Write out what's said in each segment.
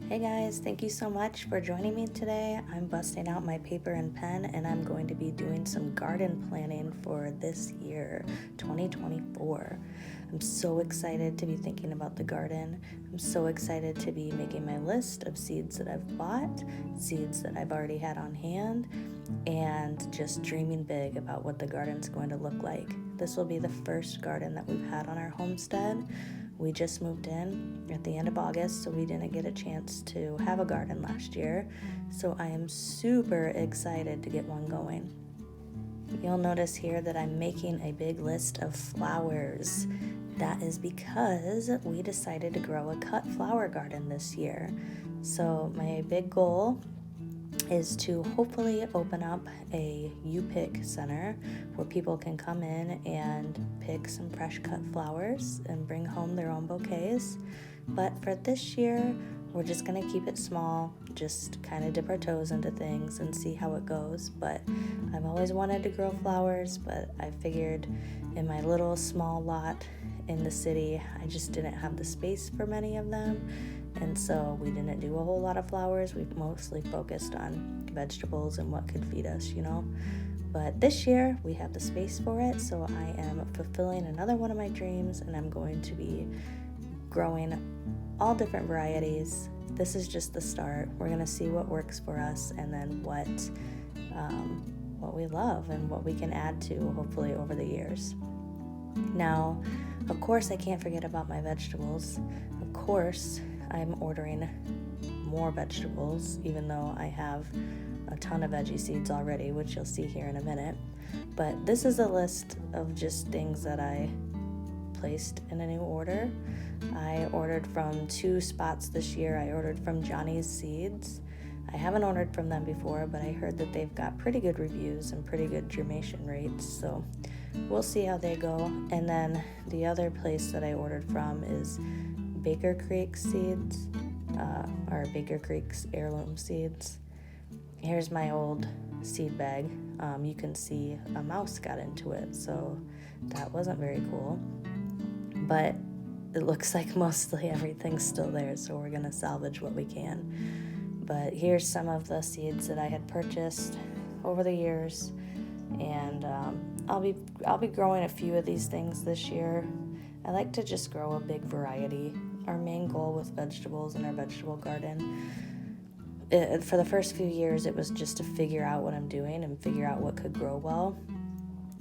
Hey guys, thank you so much for joining me today. I'm busting out my paper and pen and I'm going to be doing some garden planning for this year, 2024. I'm so excited to be thinking about the garden. I'm so excited to be making my list of seeds that I've bought, seeds that I've already had on hand, and just dreaming big about what the garden's going to look like. This will be the first garden that we've had on our homestead. We just moved in at the end of August, so we didn't get a chance to have a garden last year. So I am super excited to get one going. You'll notice here that I'm making a big list of flowers. That is because we decided to grow a cut flower garden this year. So my big goal is to hopefully open up a U-Pick center where people can come in and pick some fresh cut flowers and bring home their own bouquets. But for this year, we're just gonna keep it small, just kind of dip our toes into things and see how it goes. But I've always wanted to grow flowers, but I figured in my little small lot in the city, I just didn't have the space for many of them. And so we didn't do a whole lot of flowers. We've mostly focused on vegetables and what could feed us, But this year we have the space for it, so I am fulfilling another one of my dreams, and I'm going to be growing all different varieties. This is just the start. We're gonna see what works for us, and then what we love and what we can add to, hopefully, over the years. Now, of course, I can't forget about my vegetables. Of course, I'm ordering more vegetables, even though I have a ton of veggie seeds already, which you'll see here in a minute. But this is a list of just things that I placed in a new order. I ordered from 2 spots this year. I ordered from Johnny's Seeds. I haven't ordered from them before, but I heard that they've got pretty good reviews and pretty good germination rates, so we'll see how they go. And then the other place that I ordered from is Baker Creek Seeds, or Baker Creek's Heirloom Seeds. Here's my old seed bag. You can see a mouse got into it, so that wasn't very cool. But it looks like mostly everything's still there, so we're gonna salvage what we can. But here's some of the seeds that I had purchased over the years, and I'll be growing a few of these things this year. I like to just grow a big variety. Our main goal with vegetables in our vegetable garden, for the first few years, it was just to figure out what I'm doing and figure out what could grow well.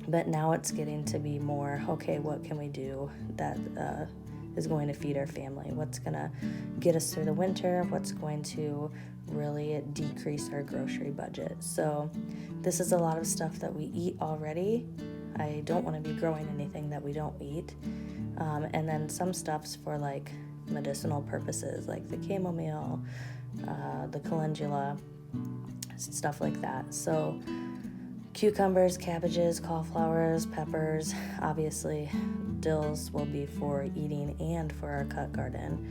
But now it's getting to be more, okay, what can we do that is going to feed our family? What's going to get us through the winter? What's going to really decrease our grocery budget? So this is a lot of stuff that we eat already. I don't want to be growing anything that we don't eat. And then some stuff's for like medicinal purposes, like the chamomile, the calendula, stuff like that. So cucumbers, cabbages, cauliflowers, peppers, obviously dills will be for eating and for our cut garden.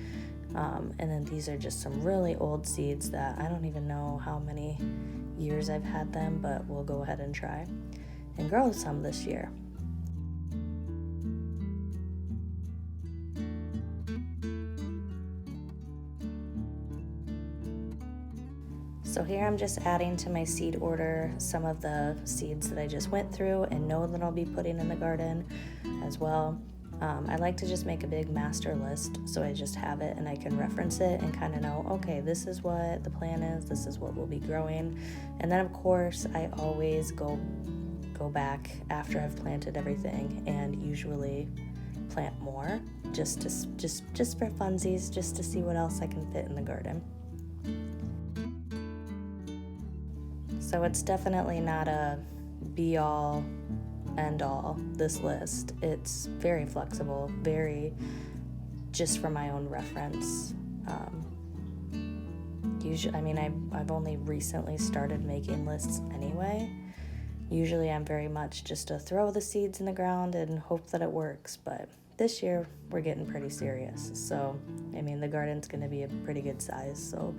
And then these are just some really old seeds that I don't even know how many years I've had them, but we'll go ahead and try and grow some this year. So here I'm just adding to my seed order some of the seeds that I just went through and know that I'll be putting in the garden as well. I like to just make a big master list so I just have it and I can reference it and kind of know, okay, this is what the plan is, this is what we'll be growing. And then of course I always go back after I've planted everything and usually plant more just for funsies, just to see what else I can fit in the garden. So it's definitely not a be-all, end-all, this list. It's very flexible, very just for my own reference. I've only recently started making lists anyway. Usually I'm very much just to throw the seeds in the ground and hope that it works, but this year we're getting pretty serious. So, the garden's going to be a pretty good size, so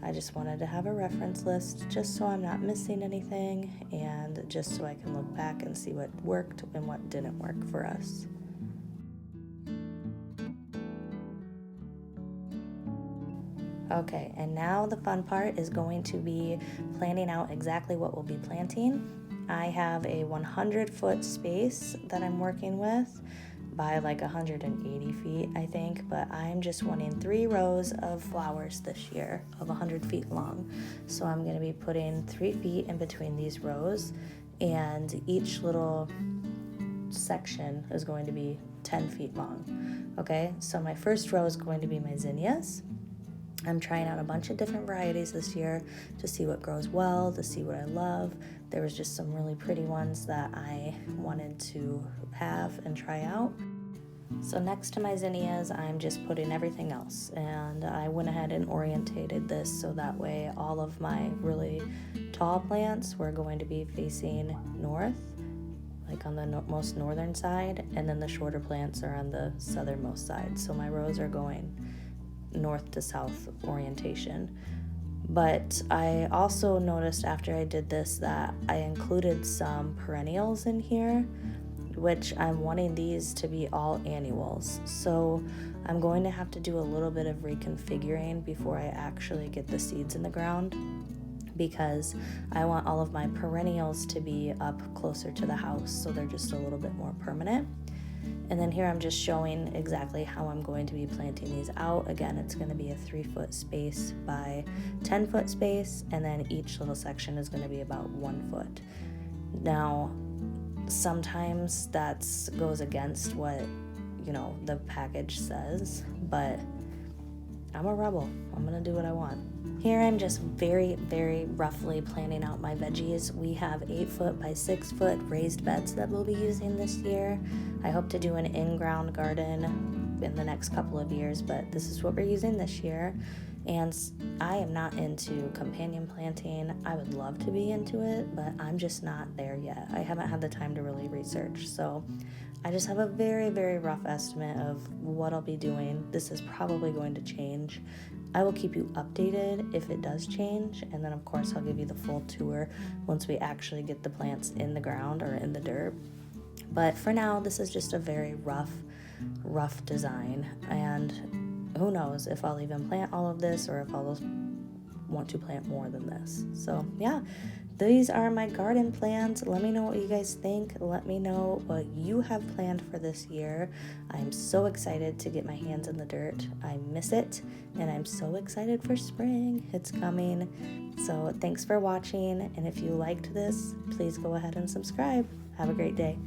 I just wanted to have a reference list just so I'm not missing anything and just so I can look back and see what worked and what didn't work for us. Okay, and now the fun part is going to be planning out exactly what we'll be planting. I have a 100-foot space that I'm working with by like 180 feet, I think, but I'm just wanting 3 rows of flowers this year of 100 feet long. So I'm going to be putting 3 feet in between these rows, and each little section is going to be 10 feet long. Okay, so my first row is going to be my zinnias. I'm trying out a bunch of different varieties this year to see what grows well, to see what I love. There was just some really pretty ones that I wanted to have and try out. So next to my zinnias, I'm just putting everything else, and I went ahead and orientated this so that way all of my really tall plants were going to be facing north, like on the most northern side, and then the shorter plants are on the southernmost side. So my rows are going north to south orientation. But I also noticed after I did this that I included some perennials in here, which I'm wanting these to be all annuals. So I'm going to have to do a little bit of reconfiguring before I actually get the seeds in the ground, because I want all of my perennials to be up closer to the house so they're just a little bit more permanent. And then here I'm just showing exactly how I'm going to be planting these out. Again, it's going to be a 3-foot space by 10-foot space, and then each little section is going to be about 1 foot. Now, sometimes that goes against what, the package says, but I'm a rebel. I'm going to do what I want. Here I'm just very, very roughly planning out my veggies. We have 8-foot by 6-foot raised beds that we'll be using this year. I hope to do an in-ground garden in the next couple of years, but this is what we're using this year. And I am not into companion planting. I would love to be into it, but I'm just not there yet. I haven't had the time to really research, so I just have a very, very rough estimate of what I'll be doing. This is probably going to change. I will keep you updated if it does change, and then of course I'll give you the full tour once we actually get the plants in the ground or in the dirt. But for now, this is just a very rough design, and who knows if I'll even plant all of this or if I'll want to plant more than this. So yeah, these are my garden plans. Let me know what you guys think. Let me know what you have planned for this year. I'm so excited to get my hands in the dirt. I miss it, and I'm so excited for spring. It's coming. So thanks for watching, and if you liked this, please go ahead and subscribe. Have a great day.